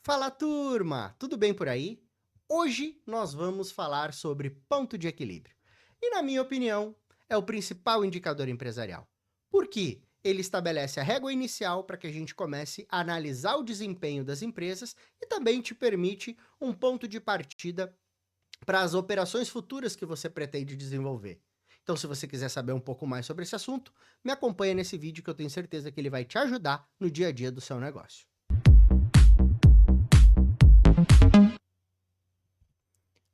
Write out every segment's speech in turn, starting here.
Fala turma, tudo bem por aí? Hoje nós vamos falar sobre ponto de equilíbrio. E na minha opinião, é o principal indicador empresarial. Porque ele estabelece a régua inicial para que a gente comece a analisar o desempenho das empresas e também te permite um ponto de partida para as operações futuras que você pretende desenvolver. Então, se você quiser saber um pouco mais sobre esse assunto, me acompanha nesse vídeo que eu tenho certeza que ele vai te ajudar no dia a dia do seu negócio.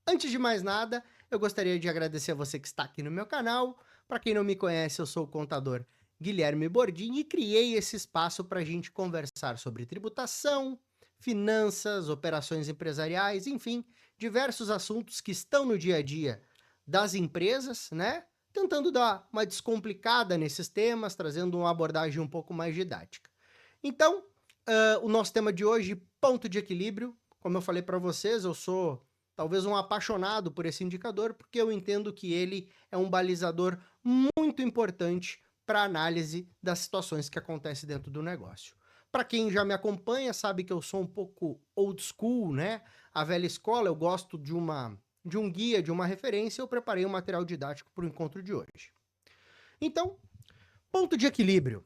Antes de mais nada, eu gostaria de agradecer a você que está aqui no meu canal. Para quem não me conhece, eu sou o contador Guilherme Bordin e criei esse espaço para a gente conversar sobre tributação, finanças, operações empresariais, enfim, diversos assuntos que estão no dia a dia das empresas, né? Tentando dar uma descomplicada nesses temas, trazendo uma abordagem um pouco mais didática. Então, o nosso tema de hoje, ponto de equilíbrio. Como eu falei para vocês, eu sou talvez um apaixonado por esse indicador, porque eu entendo que ele é um balizador muito importante para a análise das situações que acontecem dentro do negócio. Para quem já me acompanha, sabe que eu sou um pouco old school, né? A velha escola, eu gosto de um guia, de uma referência, eu preparei um material didático para o encontro de hoje. Então, ponto de equilíbrio.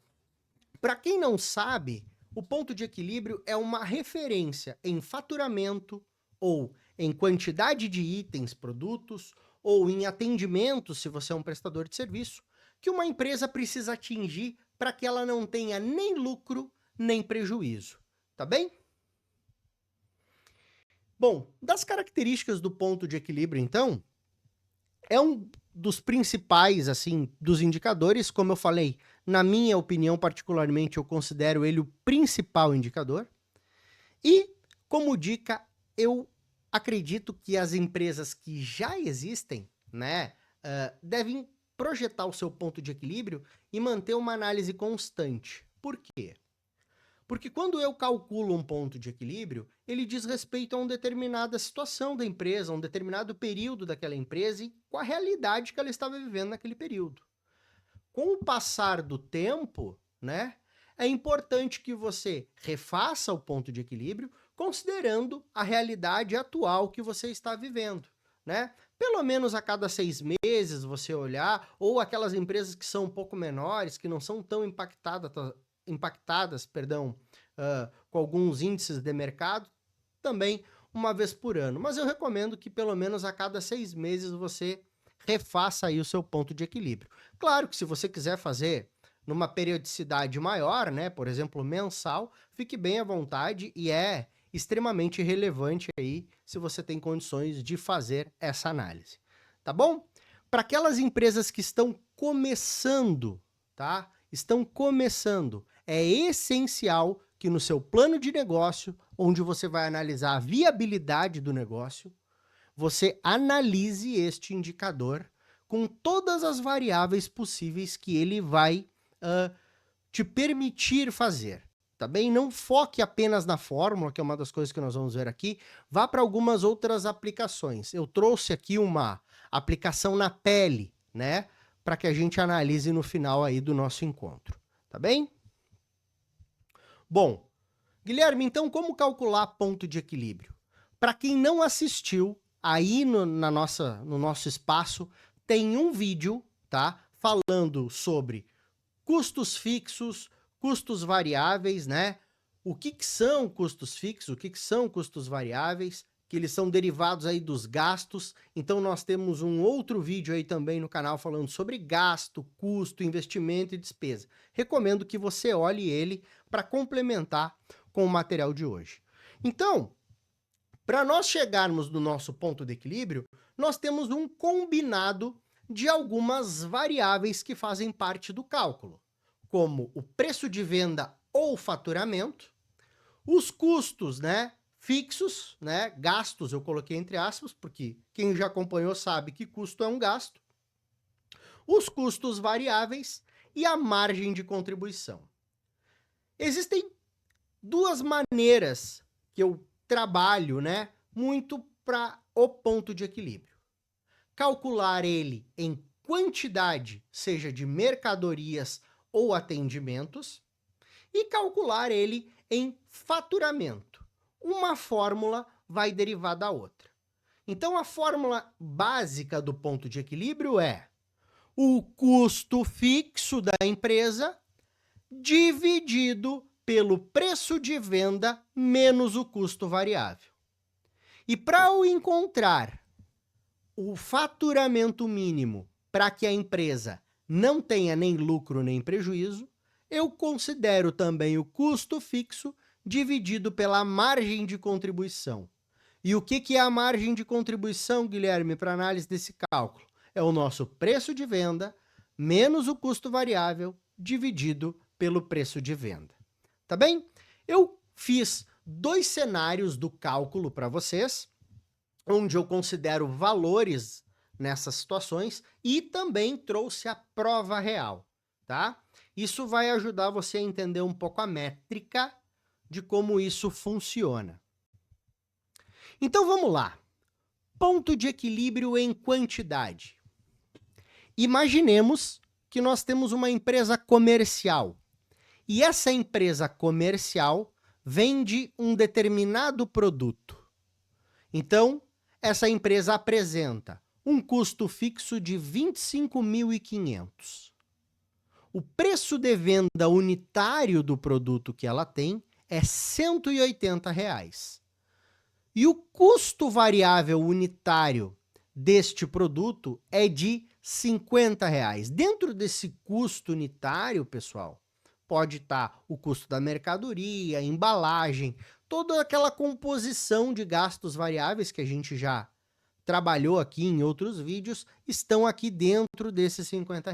Para quem não sabe, o ponto de equilíbrio é uma referência em faturamento ou em quantidade de itens, produtos ou em atendimento, se você é um prestador de serviço, que uma empresa precisa atingir para que ela não tenha nem lucro nem prejuízo. Tá bem? Bom, das características do ponto de equilíbrio, então, é um dos principais, assim, dos indicadores, como eu falei, na minha opinião, particularmente, eu considero ele o principal indicador. E, como dica, eu acredito que as empresas que já existem, né, devem projetar o seu ponto de equilíbrio e manter uma análise constante. Por quê? Porque quando eu calculo um ponto de equilíbrio, ele diz respeito a uma determinada situação da empresa, a um determinado período daquela empresa e com a realidade que ela estava vivendo naquele período. Com o passar do tempo, né, é importante que você refaça o ponto de equilíbrio considerando a realidade atual que você está vivendo, né? Pelo menos a cada 6 meses você olhar, ou aquelas empresas que são um pouco menores, que não são tão impactadas, perdão, com alguns índices de mercado, também uma vez por ano. Mas eu recomendo que pelo menos a cada 6 meses você refaça aí o seu ponto de equilíbrio. Claro que se você quiser fazer numa periodicidade maior, né, por exemplo, mensal, fique bem à vontade e é extremamente relevante aí se você tem condições de fazer essa análise. Tá bom? Para aquelas empresas que estão começando, tá? Estão começando, é essencial que no seu plano de negócio, onde você vai analisar a viabilidade do negócio, você analise este indicador com todas as variáveis possíveis que ele vai uh, te permitir fazer. Tá bem? Não foque apenas na fórmula, que é uma das coisas que nós vamos ver aqui. Vá para algumas outras aplicações. Eu trouxe aqui uma aplicação na pele, né? Para que a gente analise no final aí do nosso encontro. Tá bem? Bom, Guilherme, então como calcular ponto de equilíbrio? Para quem não assistiu, aí no nosso espaço tem um vídeo, tá? Falando sobre custos fixos, custos variáveis, né? O que são custos fixos, o que são custos variáveis, que eles são derivados aí dos gastos. Então nós temos um outro vídeo aí também no canal falando sobre gasto, custo, investimento e despesa. Recomendo que você olhe ele para complementar com o material de hoje. Então, para nós chegarmos no nosso ponto de equilíbrio, nós temos um combinado de algumas variáveis que fazem parte do cálculo, como o preço de venda ou faturamento, os custos, né, fixos, né, gastos eu coloquei entre aspas, porque quem já acompanhou sabe que custo é um gasto, os custos variáveis e a margem de contribuição. Existem duas maneiras que eu trabalho, né, muito para o ponto de equilíbrio. Calcular ele em quantidade, seja de mercadorias ou atendimentos, e calcular ele em faturamento, uma fórmula vai derivar da outra. Então, a fórmula básica do ponto de equilíbrio é o custo fixo da empresa dividido pelo preço de venda menos o custo variável. E para eu encontrar o faturamento mínimo para que a empresa não tenha nem lucro nem prejuízo, eu considero também o custo fixo dividido pela margem de contribuição. E o que é a margem de contribuição, Guilherme, para análise desse cálculo? É o nosso preço de venda menos o custo variável dividido pelo preço de venda. Tá bem? Eu fiz 2 cenários do cálculo para vocês, onde eu considero valores nessas situações e também trouxe a prova real, tá? Isso vai ajudar você a entender um pouco a métrica de como isso funciona. Então vamos lá. Ponto de equilíbrio em quantidade. Imaginemos que nós temos uma empresa comercial e essa empresa comercial vende um determinado produto. Então, essa empresa apresenta um custo fixo de R$ 25.500. O preço de venda unitário do produto que ela tem é R$ 180. E o custo variável unitário deste produto é de R$ 50. Dentro desse custo unitário, pessoal, pode estar o custo da mercadoria, a embalagem, toda aquela composição de gastos variáveis que a gente já trabalhou aqui em outros vídeos, estão aqui dentro desses R$ 50.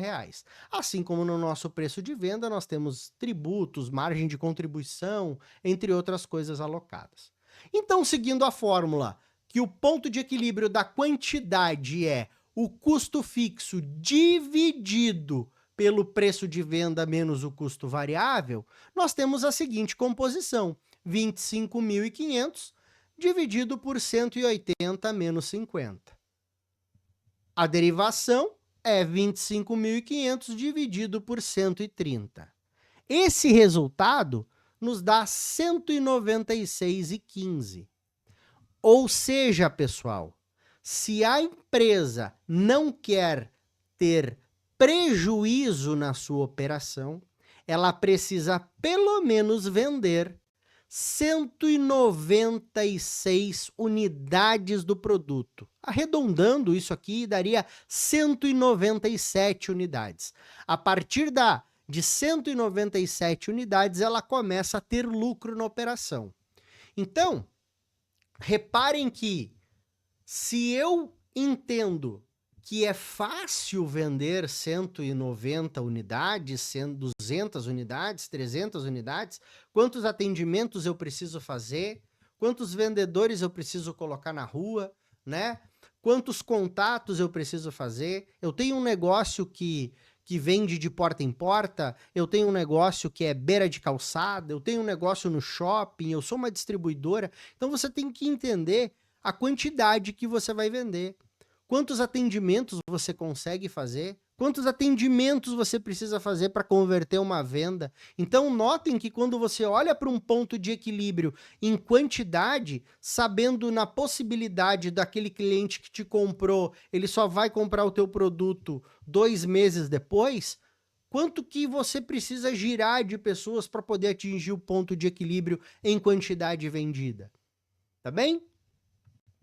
Assim como no nosso preço de venda, nós temos tributos, margem de contribuição, entre outras coisas alocadas. Então, seguindo a fórmula, que o ponto de equilíbrio da quantidade é o custo fixo dividido pelo preço de venda menos o custo variável, nós temos a seguinte composição: 25.500 dividido por 180 menos 50. A derivação é 25.500 dividido por 130. Esse resultado nos dá 196,15. Ou seja, pessoal, se a empresa não quer ter prejuízo na sua operação, ela precisa pelo menos vender 196 unidades do produto. Arredondando isso aqui, daria 197 unidades. A partir de 197 unidades, ela começa a ter lucro na operação. Então, reparem que se eu entendo que é fácil vender 190 unidades, 200 unidades, 300 unidades, quantos atendimentos eu preciso fazer, quantos vendedores eu preciso colocar na rua, né? Quantos contatos eu preciso fazer. Eu tenho um negócio que vende de porta em porta, eu tenho um negócio que é beira de calçada, eu tenho um negócio no shopping, eu sou uma distribuidora. Então você tem que entender a quantidade que você vai vender. Quantos atendimentos você consegue fazer? Quantos atendimentos você precisa fazer para converter uma venda? Então, notem que quando você olha para um ponto de equilíbrio em quantidade, sabendo na possibilidade daquele cliente que te comprou, ele só vai comprar o teu produto 2 meses depois, quanto que você precisa girar de pessoas para poder atingir o ponto de equilíbrio em quantidade vendida? Tá bem?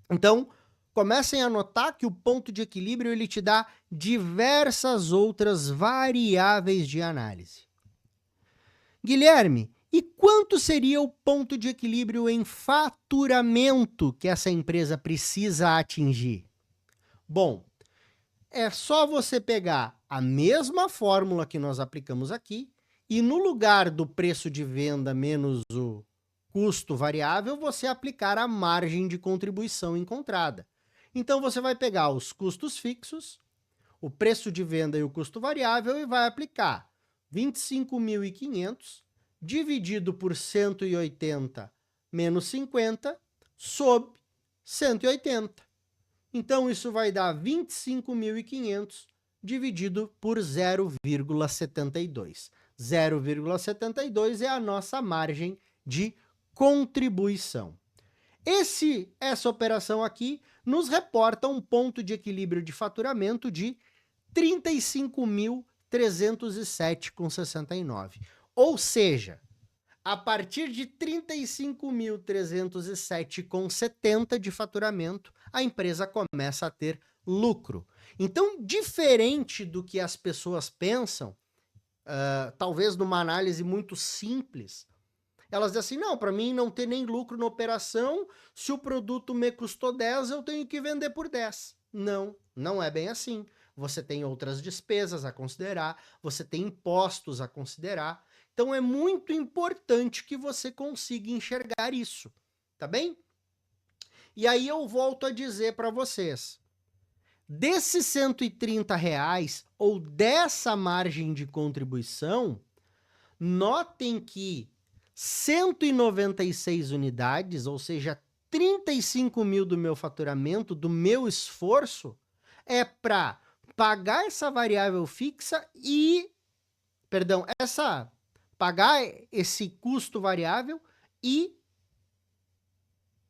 Então, comecem a notar que o ponto de equilíbrio ele te dá diversas outras variáveis de análise. Guilherme, e quanto seria o ponto de equilíbrio em faturamento que essa empresa precisa atingir? Bom, é só você pegar a mesma fórmula que nós aplicamos aqui e no lugar do preço de venda menos o custo variável, você aplicar a margem de contribuição encontrada. Então, você vai pegar os custos fixos, o preço de venda e o custo variável e vai aplicar 25.500 dividido por 180 menos 50 sobre 180. Então, isso vai dar 25.500 dividido por 0,72. 0,72 é a nossa margem de contribuição. Essa operação aqui nos reporta um ponto de equilíbrio de faturamento de 35.307,69. Ou seja, a partir de 35.307,70 de faturamento, a empresa começa a ter lucro. Então, diferente do que as pessoas pensam, talvez numa análise muito simples, elas dizem assim, não, para mim não ter nem lucro na operação, se o produto me custou 10, eu tenho que vender por 10. Não, não é bem assim. Você tem outras despesas a considerar, você tem impostos a considerar. Então é muito importante que você consiga enxergar isso, tá bem? E aí eu volto a dizer para vocês, desses R$ 130 ou dessa margem de contribuição, notem que 196 unidades, ou seja, 35 mil do meu faturamento, do meu esforço, é para pagar essa variável fixa pagar esse custo variável e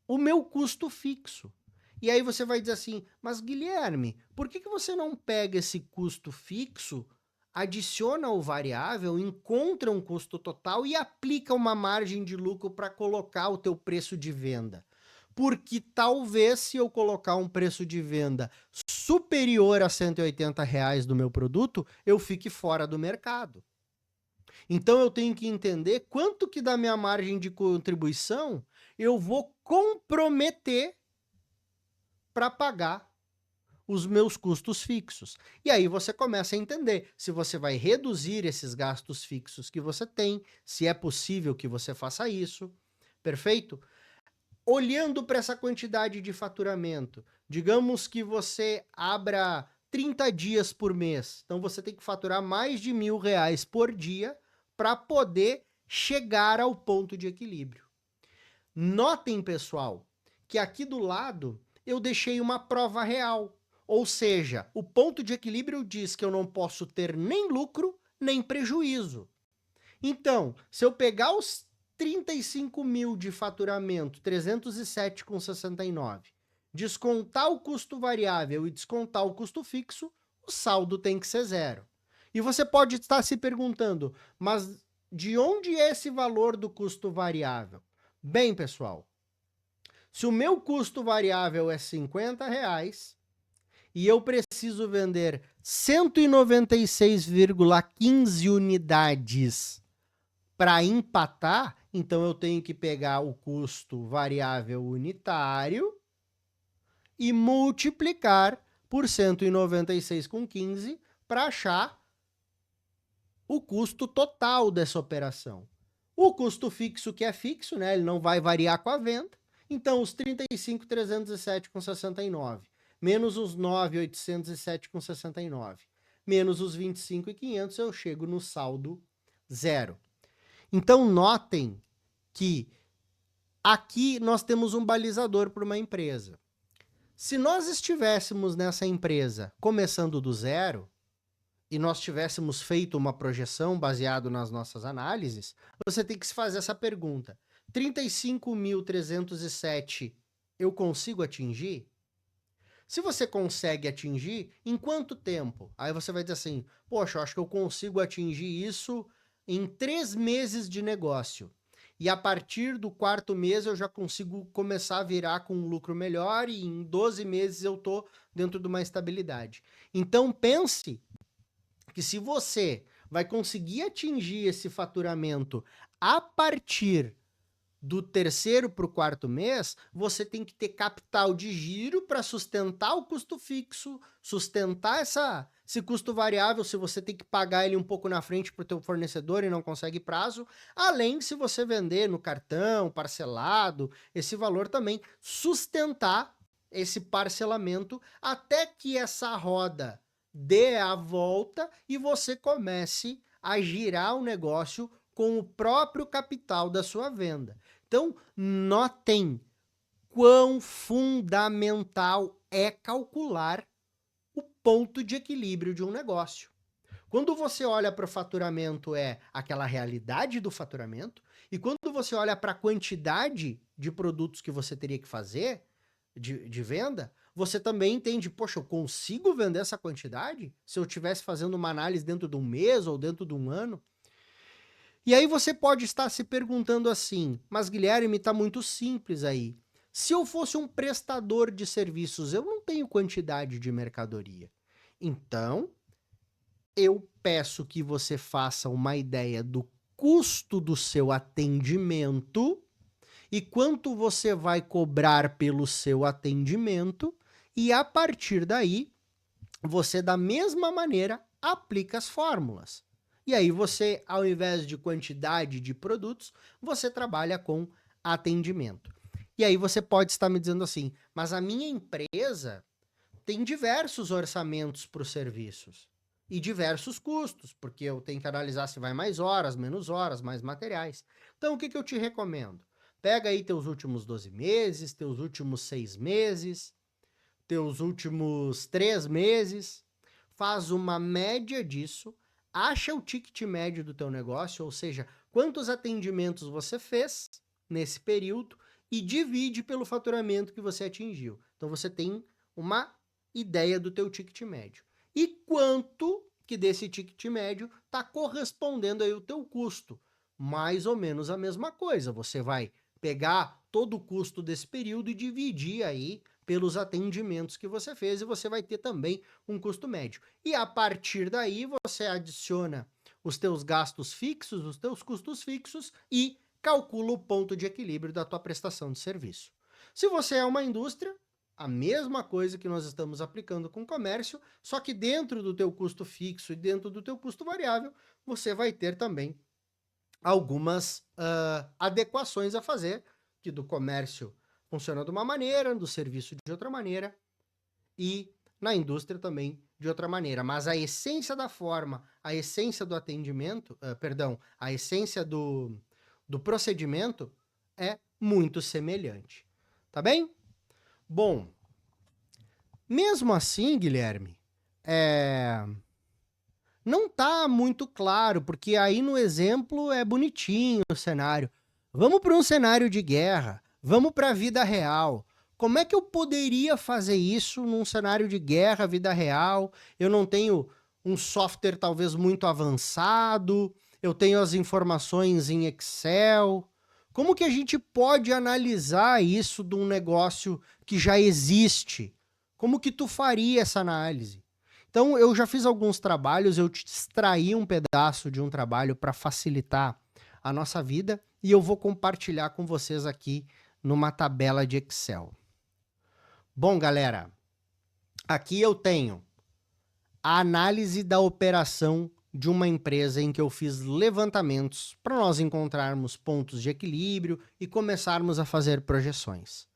o meu custo fixo. E aí você vai dizer assim, mas Guilherme, por que você não pega esse custo fixo, adiciona o variável, encontra um custo total e aplica uma margem de lucro para colocar o teu preço de venda? Porque talvez se eu colocar um preço de venda superior a R$ 180 do meu produto, eu fique fora do mercado. Então eu tenho que entender quanto que da minha margem de contribuição eu vou comprometer para pagar os meus custos fixos. E aí você começa a entender se você vai reduzir esses gastos fixos que você tem, se é possível que você faça isso, perfeito? Olhando para essa quantidade de faturamento, digamos que você abra 30 dias por mês, então você tem que faturar mais de R$ 1.000 por dia para poder chegar ao ponto de equilíbrio. Notem, pessoal, que aqui do lado eu deixei uma prova real. Ou seja, o ponto de equilíbrio diz que eu não posso ter nem lucro, nem prejuízo. Então, se eu pegar os 35 mil de faturamento, 307,69, descontar o custo variável e descontar o custo fixo, o saldo tem que ser zero. E você pode estar se perguntando, mas de onde é esse valor do custo variável? Bem, pessoal, se o meu custo variável é R$ 50 e eu preciso vender 196,15 unidades para empatar, então eu tenho que pegar o custo variável unitário e multiplicar por 196,15 para achar o custo total dessa operação. O custo fixo que é fixo, né? Ele não vai variar com a venda. Então, os 35.307,69 menos os 9.807,69 menos os 25.500, eu chego no saldo zero. Então, notem que aqui nós temos um balizador para uma empresa. Se nós estivéssemos nessa empresa começando do zero, e nós tivéssemos feito uma projeção baseado nas nossas análises, você tem que se fazer essa pergunta. 35.307 eu consigo atingir? Se você consegue atingir, em quanto tempo? Aí você vai dizer assim, poxa, eu acho que eu consigo atingir isso em 3 meses de negócio. E a partir do 4º mês eu já consigo começar a virar com um lucro melhor e em 12 meses eu estou dentro de uma estabilidade. Então pense que se você vai conseguir atingir esse faturamento a partir do 3º para o 4º mês, você tem que ter capital de giro para sustentar o custo fixo, sustentar esse custo variável, se você tem que pagar ele um pouco na frente para o teu fornecedor e não consegue prazo, além se você vender no cartão, parcelado, esse valor também, sustentar esse parcelamento até que essa roda dê a volta e você comece a girar o negócio com o próprio capital da sua venda. Então, notem quão fundamental é calcular o ponto de equilíbrio de um negócio. Quando você olha para o faturamento, é aquela realidade do faturamento, e quando você olha para a quantidade de produtos que você teria que fazer de venda, você também entende, poxa, eu consigo vender essa quantidade se eu estivesse fazendo uma análise dentro de um mês ou dentro de um ano? E aí você pode estar se perguntando assim, mas Guilherme, está muito simples aí. Se eu fosse um prestador de serviços, eu não tenho quantidade de mercadoria. Então, eu peço que você faça uma ideia do custo do seu atendimento e quanto você vai cobrar pelo seu atendimento, e a partir daí, você da mesma maneira aplica as fórmulas. E aí você, ao invés de quantidade de produtos, você trabalha com atendimento. E aí você pode estar me dizendo assim, mas a minha empresa tem diversos orçamentos para os serviços e diversos custos, porque eu tenho que analisar se vai mais horas, mais materiais. Então, o que eu te recomendo? Pega aí teus últimos 12 meses, teus últimos 6 meses, teus últimos 3 meses, faz uma média disso, acha o ticket médio do teu negócio, ou seja, quantos atendimentos você fez nesse período e divide pelo faturamento que você atingiu. Então você tem uma ideia do teu ticket médio. E quanto que desse ticket médio está correspondendo aí o teu custo? Mais ou menos a mesma coisa. Você vai pegar todo o custo desse período e dividir aí pelos atendimentos que você fez e você vai ter também um custo médio. E a partir daí você adiciona os teus gastos fixos, os teus custos fixos e calcula o ponto de equilíbrio da tua prestação de serviço. Se você é uma indústria, a mesma coisa que nós estamos aplicando com o comércio, só que dentro do teu custo fixo e dentro do teu custo variável, você vai ter também algumas adequações a fazer, que do comércio funciona de uma maneira, do serviço de outra maneira e na indústria também de outra maneira. Mas a essência da forma, a essência do atendimento, a essência do procedimento é muito semelhante. Tá bem? Bom, mesmo assim, Guilherme, não tá muito claro, porque aí no exemplo é bonitinho o cenário. Vamos para um cenário de guerra, vamos para a vida real. Como é que eu poderia fazer isso num cenário de guerra, vida real? Eu não tenho um software talvez muito avançado, eu tenho as informações em Excel. Como que a gente pode analisar isso de um negócio que já existe? Como que tu faria essa análise? Então, eu já fiz alguns trabalhos, eu te extraí um pedaço de um trabalho para facilitar a nossa vida e eu vou compartilhar com vocês aqui numa tabela de Excel. Bom, galera, aqui eu tenho a análise da operação de uma empresa em que eu fiz levantamentos para nós encontrarmos pontos de equilíbrio e começarmos a fazer projeções.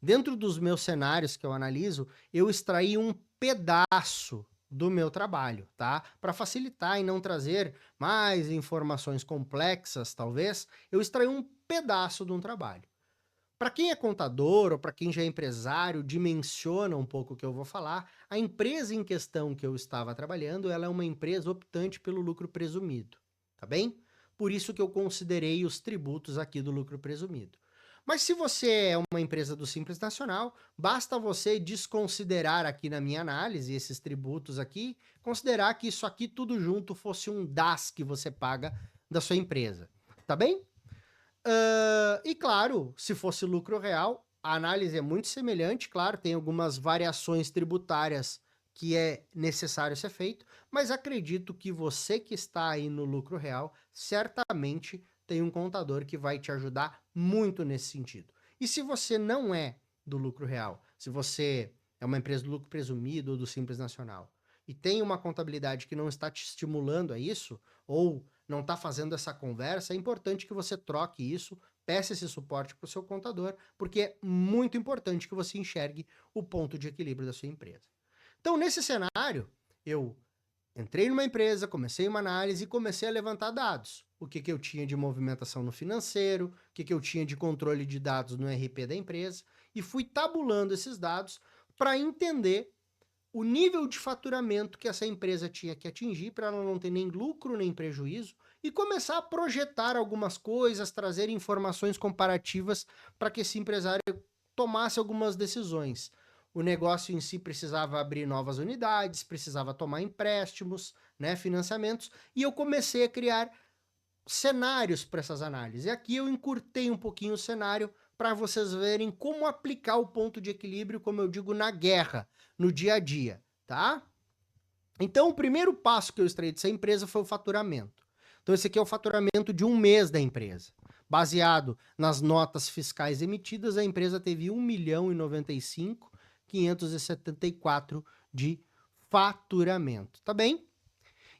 Dentro dos meus cenários que eu analiso, eu extraí um pedaço do meu trabalho, tá? Para facilitar e não trazer mais informações complexas, talvez, eu extraí um pedaço de um trabalho. Para quem é contador ou para quem já é empresário, dimensiona um pouco o que eu vou falar. A empresa em questão que eu estava trabalhando, ela é uma empresa optante pelo lucro presumido, tá bem? Por isso que eu considerei os tributos aqui do lucro presumido. Mas se você é uma empresa do Simples Nacional, basta você desconsiderar aqui na minha análise esses tributos aqui, considerar que isso aqui tudo junto fosse um DAS que você paga da sua empresa, tá bem? E claro, se fosse lucro real, a análise é muito semelhante, claro, tem algumas variações tributárias que é necessário ser feito, mas acredito que você que está aí no lucro real, certamente tem um contador que vai te ajudar muito nesse sentido. E se você não é do lucro real, se você é uma empresa do lucro presumido ou do Simples Nacional, e tem uma contabilidade que não está te estimulando a isso, ou não está fazendo essa conversa, é importante que você troque isso, peça esse suporte para o seu contador, porque é muito importante que você enxergue o ponto de equilíbrio da sua empresa. Então, nesse cenário, eu entrei numa empresa, comecei uma análise e comecei a levantar dados. O que eu tinha de movimentação no financeiro, o que eu tinha de controle de dados no RP da empresa, e fui tabulando esses dados para entender o nível de faturamento que essa empresa tinha que atingir para ela não ter nem lucro nem prejuízo e começar a projetar algumas coisas, trazer informações comparativas para que esse empresário tomasse algumas decisões. O negócio em si precisava abrir novas unidades, precisava tomar empréstimos, né, financiamentos, e eu comecei a criar cenários para essas análises. E aqui eu encurtei um pouquinho o cenário para vocês verem como aplicar o ponto de equilíbrio, como eu digo, na guerra, no dia a dia, tá? Então, o primeiro passo que eu extraí dessa empresa foi o faturamento. Então, esse aqui é o faturamento de um mês da empresa. Baseado nas notas fiscais emitidas, a empresa teve 1.095.574 de faturamento, tá bem?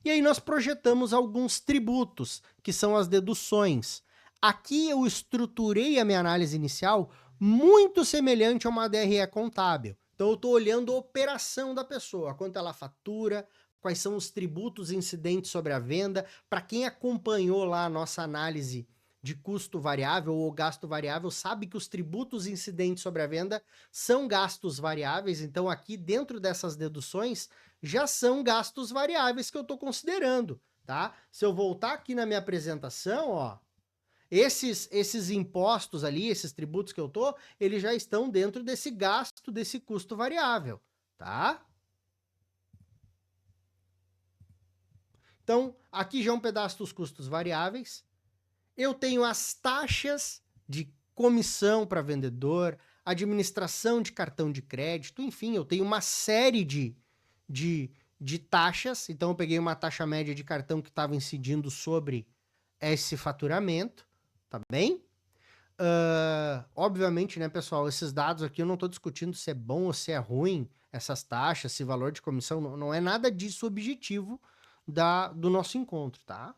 E aí nós projetamos alguns tributos, que são as deduções. Aqui eu estruturei a minha análise inicial muito semelhante a uma DRE contábil. Então eu estou olhando a operação da pessoa, quanto ela fatura, quais são os tributos incidentes sobre a venda. Para quem acompanhou lá a nossa análise de custo variável ou gasto variável, sabe que os tributos incidentes sobre a venda são gastos variáveis. Então aqui dentro dessas deduções já são gastos variáveis que eu estou considerando, tá? Se eu voltar aqui na minha apresentação, ó, esses impostos ali, esses tributos que eu tô, eles já estão dentro desse gasto, desse custo variável, tá? Então, aqui já é um pedaço dos custos variáveis. Eu tenho as taxas de comissão para vendedor, administração de cartão de crédito, enfim, eu tenho uma série de taxas. Então, eu peguei uma taxa média de cartão que estava incidindo sobre esse faturamento, tá bem? Obviamente, né, pessoal, esses dados aqui eu não estou discutindo se é bom ou se é ruim, essas taxas, se valor de comissão, não é nada disso objetivo do nosso encontro, tá?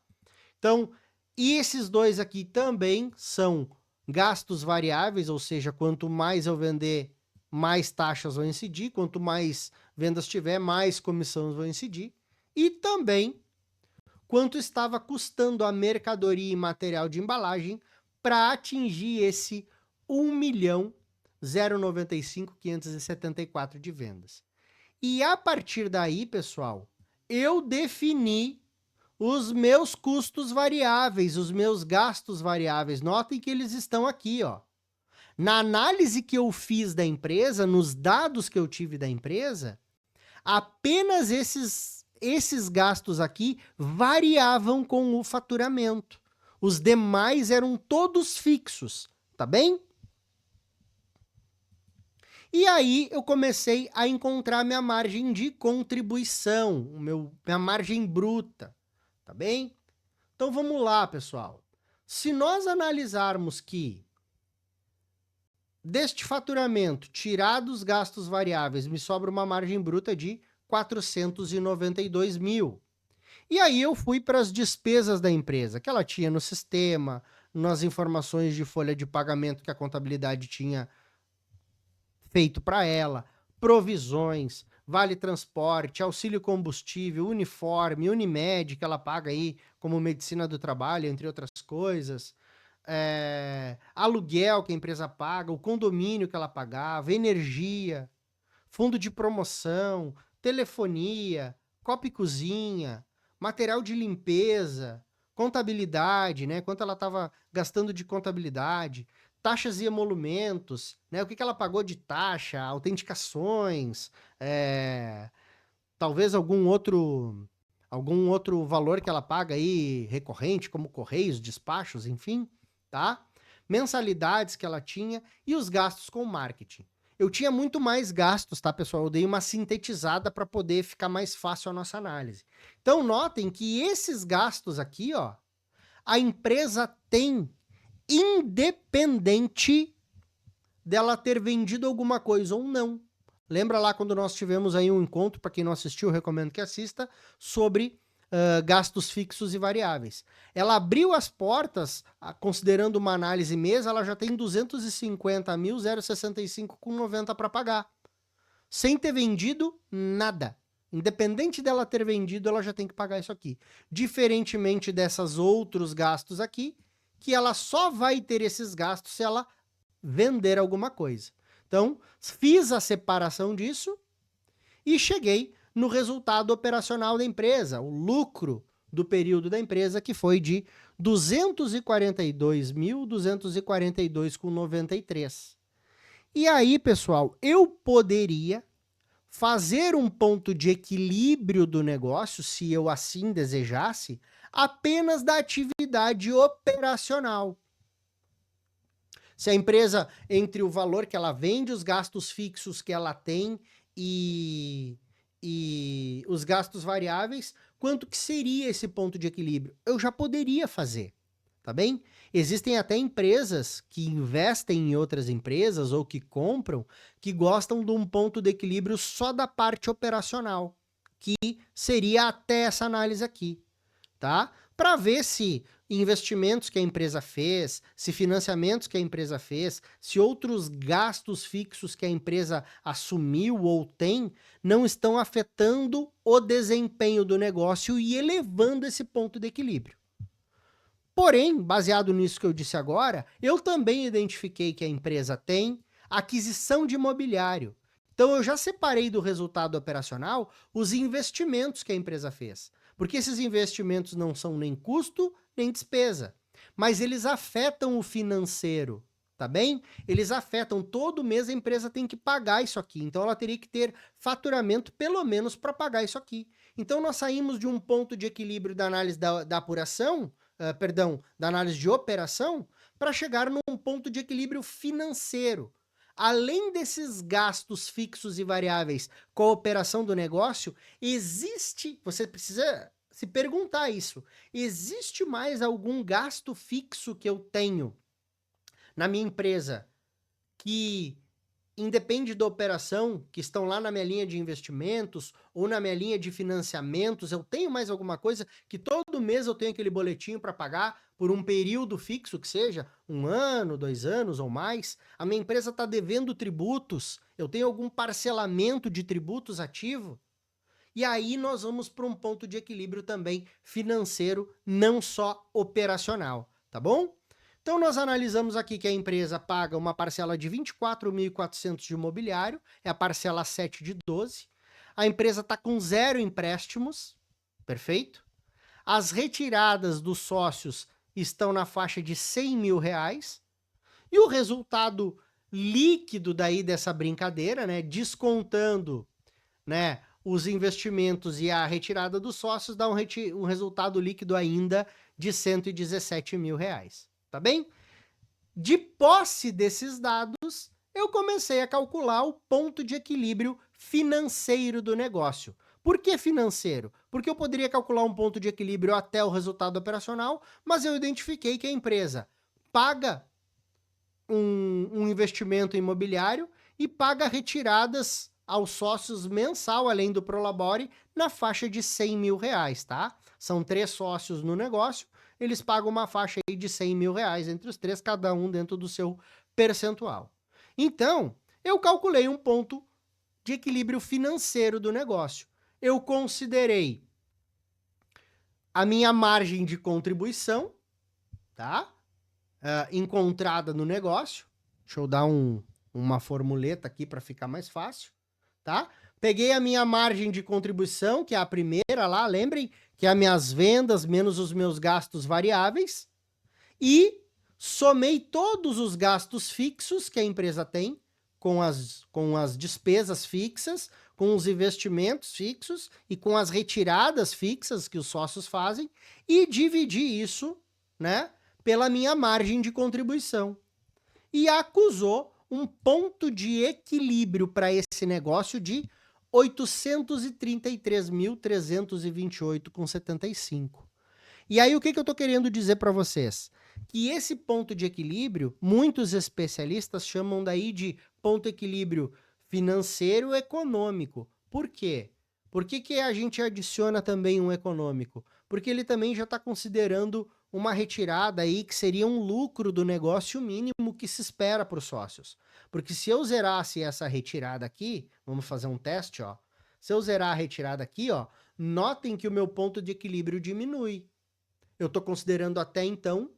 Então, e esses dois aqui também são gastos variáveis, ou seja, quanto mais eu vender, mais taxas vão incidir, quanto mais vendas tiver, mais comissões vão incidir. E também quanto estava custando a mercadoria e material de embalagem para atingir esse 1.095.574 de vendas. E a partir daí, pessoal, eu defini os meus custos variáveis, os meus gastos variáveis. Notem que eles estão aqui, ó. Na análise que eu fiz da empresa, nos dados que eu tive da empresa, apenas esses gastos aqui variavam com o faturamento. Os demais eram todos fixos, tá bem? E aí eu comecei a encontrar minha margem de contribuição, minha margem bruta, tá bem? Então vamos lá, pessoal. Se nós analisarmos que deste faturamento, tirados os gastos variáveis, me sobra uma margem bruta de 492 mil. E aí eu fui para as despesas da empresa, que ela tinha no sistema, nas informações de folha de pagamento que a contabilidade tinha feito para ela, provisões, vale transporte, auxílio combustível, uniforme, Unimed, que ela paga aí como medicina do trabalho, entre outras coisas, aluguel que a empresa paga, o condomínio que ela pagava, energia, fundo de promoção, telefonia, copa e cozinha, material de limpeza, contabilidade, né? Quanto ela estava gastando de contabilidade, taxas e emolumentos, né? O que ela pagou de taxa, autenticações, talvez algum outro valor que ela paga aí recorrente, como correios, despachos, enfim, tá? Mensalidades que ela tinha e os gastos com marketing. Eu tinha muito mais gastos, tá, pessoal? Eu dei uma sintetizada para poder ficar mais fácil a nossa análise. Então, notem que esses gastos aqui, ó, a empresa tem independente dela ter vendido alguma coisa ou não. Lembra lá quando nós tivemos aí um encontro, para quem não assistiu, eu recomendo que assista, sobre gastos fixos e variáveis. Ela abriu as portas, considerando uma análise mês, ela já tem 250.065,90 para pagar, sem ter vendido nada. Independente dela ter vendido, ela já tem que pagar isso aqui. Diferentemente desses outros gastos aqui, que ela só vai ter esses gastos se ela vender alguma coisa. Então, fiz a separação disso e cheguei no resultado operacional da empresa, o lucro do período da empresa, que foi de 242.242,93. E aí, pessoal, eu poderia fazer um ponto de equilíbrio do negócio, se eu assim desejasse, apenas da atividade operacional. Se a empresa, entre o valor que ela vende, os gastos fixos que ela tem e os gastos variáveis, quanto que seria esse ponto de equilíbrio? Eu já poderia fazer, tá bem? Existem até empresas que investem em outras empresas ou que compram, que gostam de um ponto de equilíbrio só da parte operacional, que seria até essa análise aqui, tá? Para ver se investimentos que a empresa fez, se financiamentos que a empresa fez, se outros gastos fixos que a empresa assumiu ou tem, não estão afetando o desempenho do negócio e elevando esse ponto de equilíbrio. Porém, baseado nisso que eu disse agora, eu também identifiquei que a empresa tem aquisição de imobiliário. Então eu já separei do resultado operacional os investimentos que a empresa fez. Porque esses investimentos não são nem custo, nem despesa. Mas eles afetam o financeiro, tá bem? Eles afetam, todo mês a empresa tem que pagar isso aqui. Então ela teria que ter faturamento pelo menos para pagar isso aqui. Então nós saímos de um ponto de equilíbrio da análise da apuração, da análise de operação, para chegar num ponto de equilíbrio financeiro. Além desses gastos fixos e variáveis com a operação do negócio, você precisa se perguntar isso, existe mais algum gasto fixo que eu tenho na minha empresa que independe da operação, que estão lá na minha linha de investimentos ou na minha linha de financiamentos, eu tenho mais alguma coisa que todo mês eu tenho aquele boletim para pagar por um período fixo, que seja 1 ano, 2 anos ou mais, a minha empresa está devendo tributos, eu tenho algum parcelamento de tributos ativo, e aí nós vamos para um ponto de equilíbrio também financeiro, não só operacional, tá bom? Então nós analisamos aqui que a empresa paga uma parcela de 24.400 de imobiliário, é a parcela 7 de 12. A empresa está com 0 empréstimos, perfeito? As retiradas dos sócios estão na faixa de 100 mil reais. E o resultado líquido daí dessa brincadeira, né, descontando, né, os investimentos e a retirada dos sócios, dá um resultado líquido ainda de 117 mil reais. Tá bem? De posse desses dados, eu comecei a calcular o ponto de equilíbrio financeiro do negócio. Por que financeiro? Porque eu poderia calcular um ponto de equilíbrio até o resultado operacional, mas eu identifiquei que a empresa paga um investimento imobiliário e paga retiradas aos sócios mensal, além do Prolabore, na faixa de 100 mil reais, tá? São 3 sócios no negócio, eles pagam uma faixa aí de 100 mil reais entre os 3, cada um dentro do seu percentual. Então, eu calculei um ponto de equilíbrio financeiro do negócio. Eu considerei a minha margem de contribuição, tá? Encontrada no negócio. Deixa eu dar uma formuleta aqui para ficar mais fácil, tá? Peguei a minha margem de contribuição, que é a primeira lá, lembrem, que é as minhas vendas menos os meus gastos variáveis, e somei todos os gastos fixos que a empresa tem, com as despesas fixas, com os investimentos fixos e com as retiradas fixas que os sócios fazem, e dividi isso, né, pela minha margem de contribuição. E acusou um ponto de equilíbrio para esse negócio de 833.328,75. E aí o que eu estou querendo dizer para vocês? Que esse ponto de equilíbrio, muitos especialistas chamam daí de ponto equilíbrio financeiro econômico. Por quê? Por que a gente adiciona também um econômico? Porque ele também já está considerando uma retirada aí que seria um lucro do negócio mínimo que se espera para os sócios. Porque se eu zerasse essa retirada aqui, vamos fazer um teste, ó. Se eu zerar a retirada aqui, ó, notem que o meu ponto de equilíbrio diminui. Eu estou considerando até então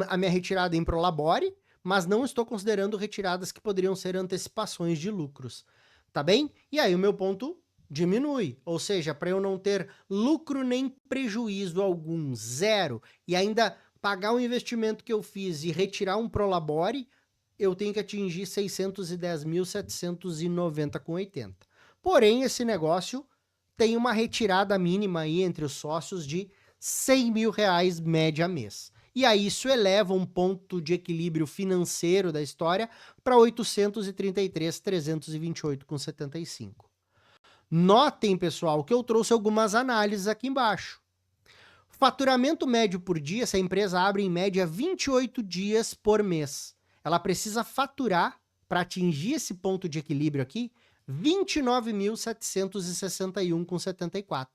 a minha retirada em Prolabore, mas não estou considerando retiradas que poderiam ser antecipações de lucros. Tá bem? E aí o meu ponto diminui. Ou seja, para eu não ter lucro nem prejuízo algum, zero, e ainda pagar o investimento que eu fiz e retirar um prolabore, eu tenho que atingir 610.790,80. Porém, esse negócio tem uma retirada mínima aí entre os sócios de 100 mil reais média mês. E aí isso eleva um ponto de equilíbrio financeiro da história para 833.328,75. Notem, pessoal, que eu trouxe algumas análises aqui embaixo. Faturamento médio por dia, essa empresa abre em média 28 dias por mês. Ela precisa faturar, para atingir esse ponto de equilíbrio aqui, 29.761,74.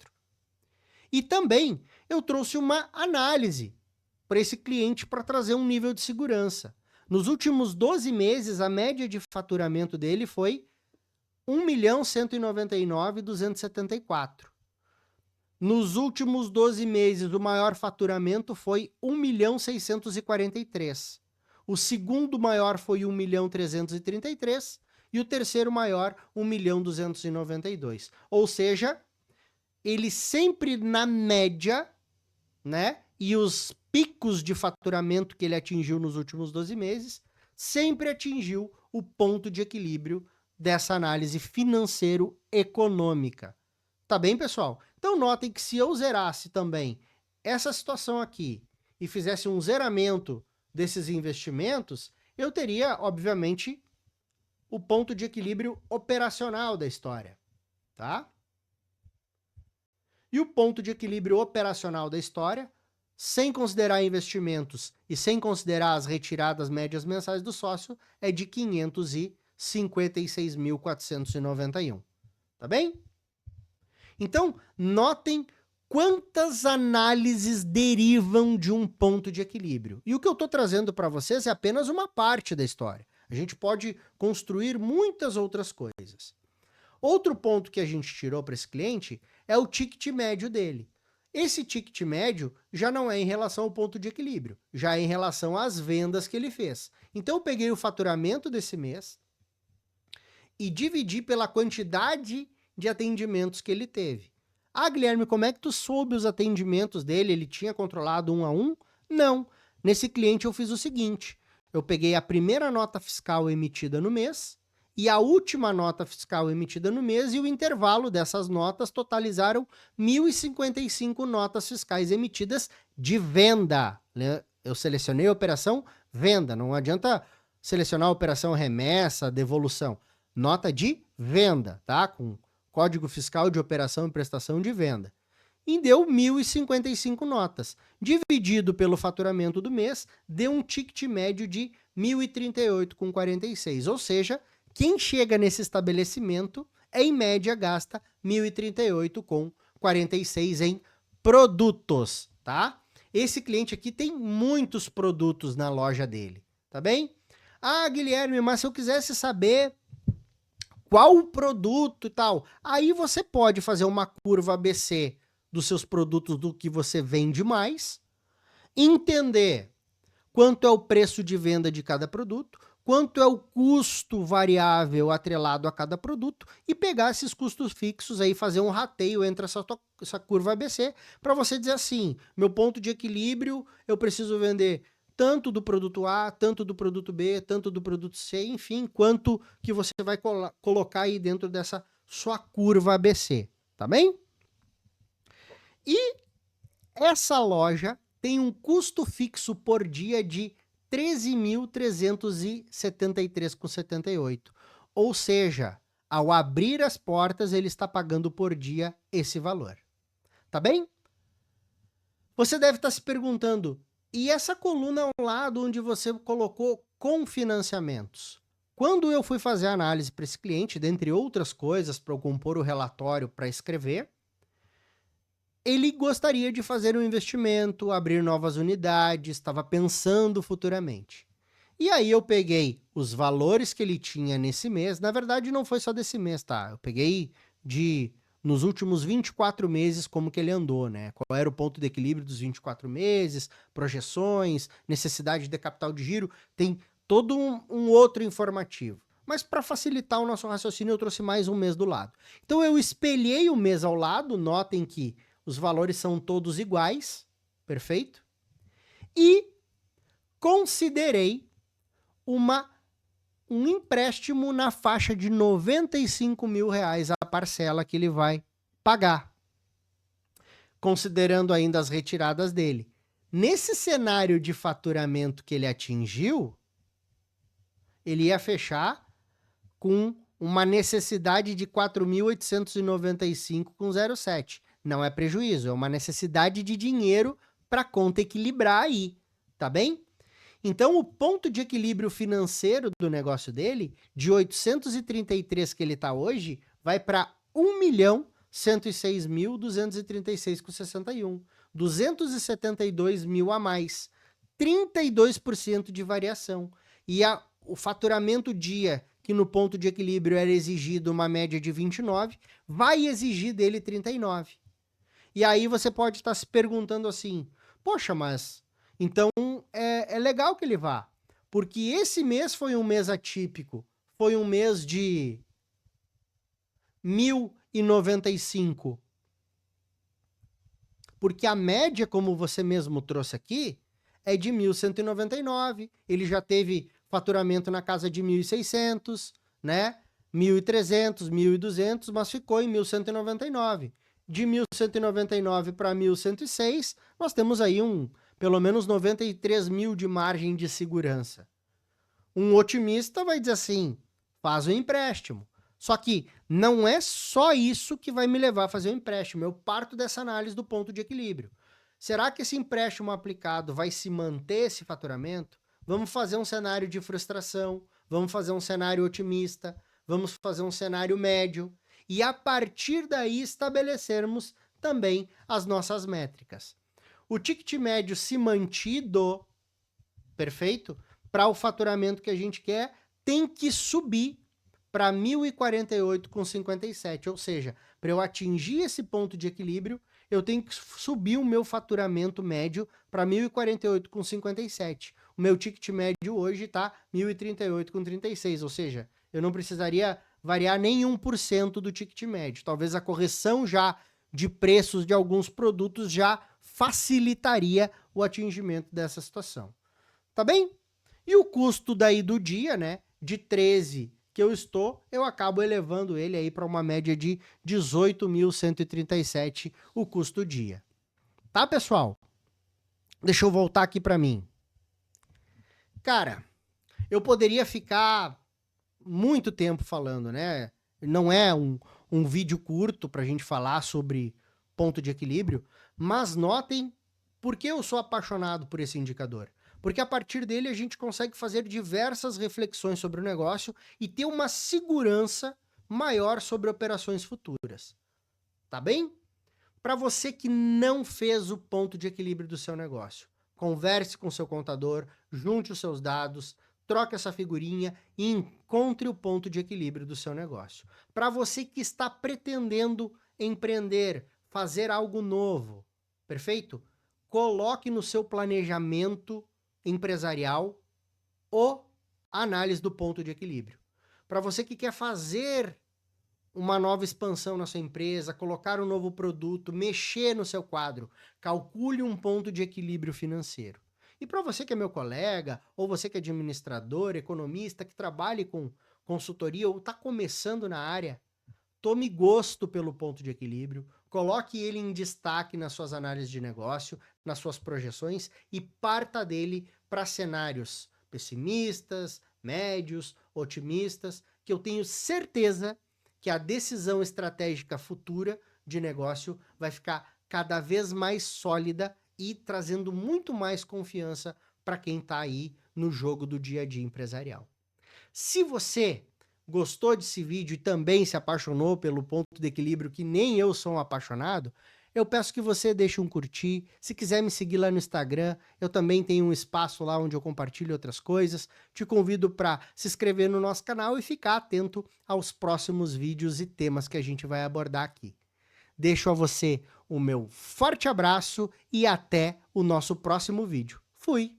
E também eu trouxe uma análise para esse cliente para trazer um nível de segurança. Nos últimos 12 meses, a média de faturamento dele foi 1.199.274. Nos últimos 12 meses, o maior faturamento foi 1.643. O segundo maior foi 1.333 e o terceiro maior 1.292. Ou seja, ele sempre na média, né? E os picos de faturamento que ele atingiu nos últimos 12 meses, sempre atingiu o ponto de equilíbrio dessa análise financeiro-econômica. Tá bem, pessoal? Então notem que se eu zerasse também essa situação aqui e fizesse um zeramento desses investimentos, eu teria, obviamente, o ponto de equilíbrio operacional da história, tá? E o ponto de equilíbrio operacional da história, sem considerar investimentos e sem considerar as retiradas médias mensais do sócio, é de 556.491. Tá bem? Então, notem quantas análises derivam de um ponto de equilíbrio. E o que eu estou trazendo para vocês é apenas uma parte da história. A gente pode construir muitas outras coisas. Outro ponto que a gente tirou para esse cliente é o ticket médio dele. Esse ticket médio já não é em relação ao ponto de equilíbrio, já é em relação às vendas que ele fez. Então eu peguei o faturamento desse mês e dividi pela quantidade de atendimentos que ele teve. Ah, Guilherme, como é que tu soube os atendimentos dele? Ele tinha controlado um a um? Não. Nesse cliente eu fiz o seguinte, eu peguei a primeira nota fiscal emitida no mês e a última nota fiscal emitida no mês e o intervalo dessas notas totalizaram 1.055 notas fiscais emitidas de venda. Eu selecionei a operação venda, não adianta selecionar a operação remessa, devolução. Nota de venda, tá? Com Código Fiscal de Operação e Prestação de Venda. E deu 1.055 notas. Dividido pelo faturamento do mês, deu um ticket médio de 1.038,46. Ou seja, quem chega nesse estabelecimento, em média, gasta 1.038,46 em produtos, tá? Esse cliente aqui tem muitos produtos na loja dele, tá bem? Ah, Guilherme, mas se eu quisesse saber qual o produto e tal, aí você pode fazer uma curva ABC dos seus produtos, do que você vende mais, entender quanto é o preço de venda de cada produto, quanto é o custo variável atrelado a cada produto e pegar esses custos fixos aí, fazer um rateio entre essa curva ABC para você dizer assim, meu ponto de equilíbrio, eu preciso vender tanto do produto A, tanto do produto B, tanto do produto C, enfim, quanto que você vai colocar aí dentro dessa sua curva ABC, tá bem? E essa loja tem um custo fixo por dia de 13.373,78. Ou seja, ao abrir as portas, ele está pagando por dia esse valor. Tá bem? Você deve estar se perguntando, e essa coluna ao lado onde você colocou com financiamentos? Quando eu fui fazer a análise para esse cliente, dentre outras coisas, para eu compor o relatório para escrever, ele gostaria de fazer um investimento, abrir novas unidades, estava pensando futuramente. E aí eu peguei os valores que ele tinha nesse mês, na verdade não foi só desse mês, tá? Eu peguei nos últimos 24 meses como que ele andou, né? Qual era o ponto de equilíbrio dos 24 meses, projeções, necessidade de capital de giro, tem todo um outro informativo. mas para facilitar o nosso raciocínio eu trouxe mais um mês do lado. Então eu espelhei o mês ao lado, notem que os valores são todos iguais, perfeito? E considerei um empréstimo na faixa de R$95 mil a parcela que ele vai pagar, considerando ainda as retiradas dele. Nesse cenário de faturamento que ele atingiu, ele ia fechar com uma necessidade de 4.895,07. Não é prejuízo, é uma necessidade de dinheiro para a conta equilibrar aí, tá bem? Então, o ponto de equilíbrio financeiro do negócio dele, de 833 que ele está hoje, vai para 1.106.236,61. 272 mil a mais. 32% de variação. E o faturamento dia, que no ponto de equilíbrio era exigido uma média de 29, vai exigir dele 39. E aí você pode estar se perguntando assim, poxa, mas então é legal que ele vá, porque esse mês foi um mês atípico, foi um mês de 1.095, porque a média, como você mesmo trouxe aqui, é de 1.199, ele já teve faturamento na casa de 1.600, né? 1.300, 1.200, mas ficou em 1.199. De 1.199 para 1.106, nós temos aí pelo menos 93 mil de margem de segurança. Um otimista vai dizer assim, faz o empréstimo. Só que não é só isso que vai me levar a fazer o empréstimo. Eu parto dessa análise do ponto de equilíbrio. Será que esse empréstimo aplicado vai se manter esse faturamento? Vamos fazer um cenário de frustração, vamos fazer um cenário otimista, vamos fazer um cenário médio e a partir daí estabelecermos também as nossas métricas. O ticket médio se mantido, perfeito? Para o faturamento que a gente quer, tem que subir para 1.048,57, ou seja, para eu atingir esse ponto de equilíbrio, eu tenho que subir o meu faturamento médio para 1.048,57. O meu ticket médio hoje está 1.038,36, ou seja, eu não precisaria variar nem 1% do ticket médio. Talvez a correção já de preços de alguns produtos já facilitaria o atingimento dessa situação. Tá bem? E o custo daí do dia, né, de 13 que eu acabo elevando ele aí para uma média de 18.137 o custo dia. Tá, pessoal? Deixa eu voltar aqui para mim. Cara, eu poderia ficar muito tempo falando, né? Não é um vídeo curto para a gente falar sobre ponto de equilíbrio, mas notem por que eu sou apaixonado por esse indicador. Porque a partir dele a gente consegue fazer diversas reflexões sobre o negócio e ter uma segurança maior sobre operações futuras. Tá bem? Para você que não fez o ponto de equilíbrio do seu negócio, converse com seu contador, junte os seus dados, troque essa figurinha e encontre o ponto de equilíbrio do seu negócio. Para você que está pretendendo empreender, fazer algo novo, perfeito? Coloque no seu planejamento empresarial ou análise do ponto de equilíbrio. Para você que quer fazer uma nova expansão na sua empresa, colocar um novo produto, mexer no seu quadro, calcule um ponto de equilíbrio financeiro. E para você que é meu colega, ou você que é administrador, economista, que trabalhe com consultoria ou está começando na área, tome gosto pelo ponto de equilíbrio, coloque ele em destaque nas suas análises de negócio, nas suas projeções e parta dele para cenários pessimistas, médios, otimistas, que eu tenho certeza que a decisão estratégica futura de negócio vai ficar cada vez mais sólida e trazendo muito mais confiança para quem está aí no jogo do dia a dia empresarial. Se você gostou desse vídeo e também se apaixonou pelo ponto de equilíbrio, que nem eu sou um apaixonado, eu peço que você deixe um curtir. Se quiser me seguir lá no Instagram, eu também tenho um espaço lá onde eu compartilho outras coisas. Te convido para se inscrever no nosso canal e ficar atento aos próximos vídeos e temas que a gente vai abordar aqui. Deixo a você o meu forte abraço e até o nosso próximo vídeo. Fui!